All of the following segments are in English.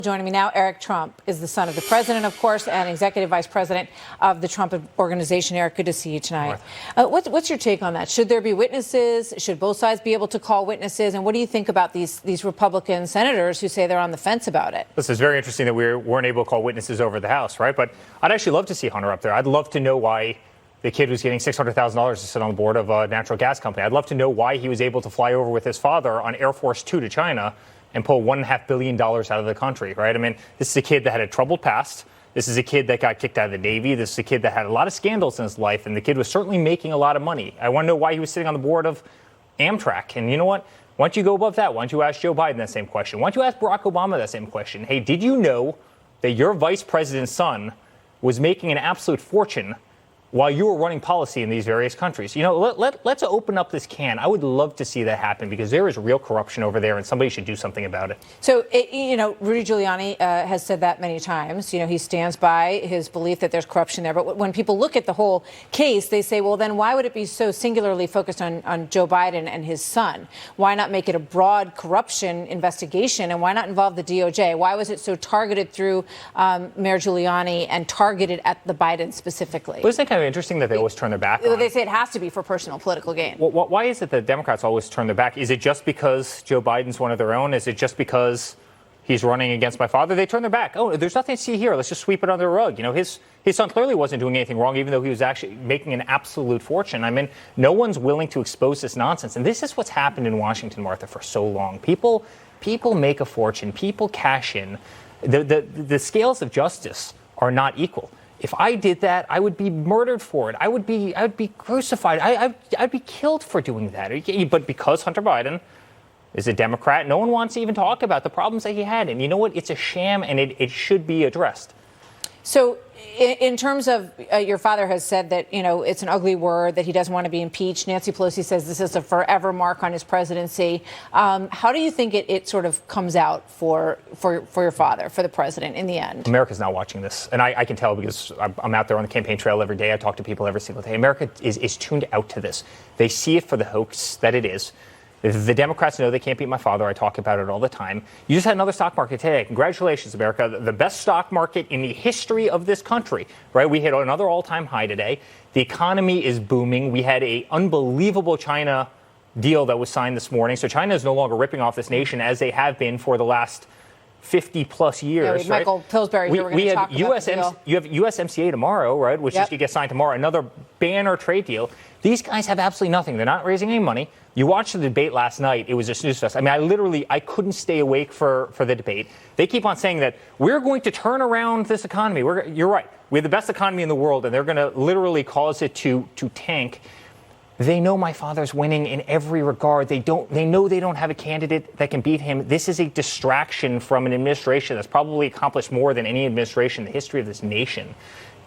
Joining me now, Eric Trump is the son of the president, of course, and executive vice president of the Trump organization. Eric, good to see you tonight. What's your take on that? Should there be witnesses? Should both sides be able to call witnesses? And what do you think about these Republican senators who say they're on the fence about it? This is very interesting that we weren't able to call witnesses over the House, right? But I'd actually love to see Hunter up there. I'd love to know why the kid was getting $600,000 to sit on the board of a natural gas company. I'd love to know why he was able to fly over with his father on Air Force Two to China and pull $1.5 billion out of the country, right? I mean, this is a kid that had a troubled past. This is a kid that got kicked out of the Navy. This is a kid that had a lot of scandals in his life, and the kid was certainly making a lot of money. I want to know why he was sitting on the board of Amtrak. And you know what? Why don't you go above that? Why don't you ask Joe Biden that same question? Why don't you ask Barack Obama that same question? Hey, did you know that your vice president's son was making an absolute fortune while you were running policy in these various countries? You know, let's open up this can. I would love to see that happen because there is real corruption over there and somebody should do something about it. So, Rudy Giuliani has said that many times. You know, he stands by his belief that there's corruption there. But when people look at the whole case, they say, well, then why would it be so singularly focused on Joe Biden and his son? Why not make it a broad corruption investigation? And why not involve the DOJ? Why was it so targeted through Mayor Giuliani and targeted at the Biden specifically? Well, isn't it kind of interesting that they always turn their back on? They say it has to be for personal political gain. Well, why is it that Democrats always turn their back? Is it just because Joe Biden's one of their own? Is it just because he's running against my father? They turn their back. Oh, there's nothing to see here. Let's just sweep it under the rug. You know, his son clearly wasn't doing anything wrong, even though he was actually making an absolute fortune. I mean, no one's willing to expose this nonsense. And this is what's happened in Washington, Martha, for so long. People make a fortune. People cash in. The scales of justice are not equal. If I did that, I would be murdered for it. I would be crucified. I'd be killed for doing that. But because Hunter Biden is a Democrat, no one wants to even talk about the problems that he had. And you know what? It's a sham, and it should be addressed. So in terms of your father has said that, you know, it's an ugly word, that he doesn't want to be impeached. Nancy Pelosi says this is a forever mark on his presidency. How do you think it sort of comes out for your father, for the president in the end? America's not watching this. And I can tell because I'm out there on the campaign trail every day. I talk to people every single day. America is tuned out to this. They see it for the hoax that it is. The Democrats know they can't beat my father. I talk about it all the time. You just had another stock market today. Congratulations, America. The best stock market in the history of this country, right? We hit another all-time high today. The economy is booming. We had an unbelievable China deal that was signed this morning. So China is no longer ripping off this nation as they have been for the last 50 plus years. Yeah, we have Michael Pillsbury here. We're going to talk about the deal. You have USMCA tomorrow, right, which is going to get signed tomorrow, another banner trade deal. These guys have absolutely nothing. They're not raising any money. You watched the debate last night. It was a snooze fest. I mean, I couldn't stay awake for the debate. They keep on saying that we're going to turn around this economy. You're right. We have the best economy in the world, and they're going to literally cause it to tank. They know my father's winning in every regard. They know they don't have a candidate that can beat him. This is a distraction from an administration that's probably accomplished more than any administration in the history of this nation.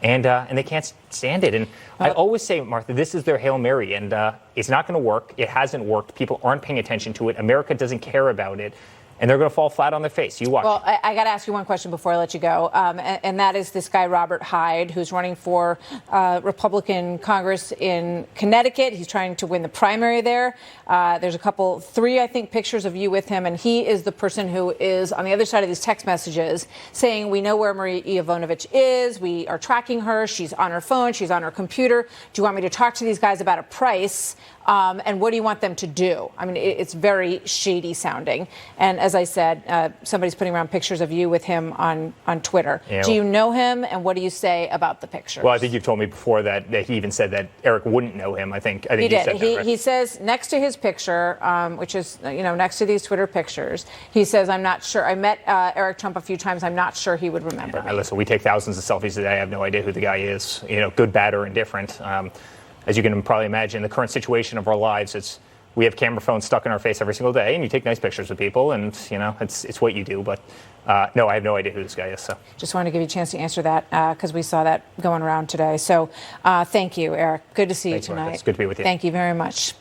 And they can't stand it. And I always say, Martha, this is their Hail Mary, and it's not going to work. It hasn't worked. People aren't paying attention to it. America doesn't care about it. And they're going to fall flat on their face. You watch. Well, I got to ask you one question before I let you go. And that is this guy, Robert Hyde, who's running for Republican Congress in Connecticut. He's trying to win the primary there. There's three, I think, pictures of you with him. And he is the person who is on the other side of these text messages saying, we know where Marie Yovanovitch is. We are tracking her. She's on her phone. She's on her computer. Do you want me to talk to these guys about a price? And what do you want them to do? I mean, it's very shady sounding. And as I said, somebody's putting around pictures of you with him on Twitter. Yeah. Do you know him? And what do you say about the pictures? Well, I think you've told me before that he even said that Eric wouldn't know him. I think he did. You said that, right? He says next to his picture, which is, next to these Twitter pictures, he says, I'm not sure. I met Eric Trump a few times. I'm not sure he would remember me. Listen, we take thousands of selfies a day. I have no idea who the guy is, good, bad, or indifferent. As you can probably imagine, the current situation of our lives, we have camera phones stuck in our face every single day, and you take nice pictures of people, and, it's what you do. But, no, I have no idea who this guy is. So just wanted to give you a chance to answer that because we saw that going around today. So thank you, Eric. Good to see you tonight. It's good to be with you. Thank you very much.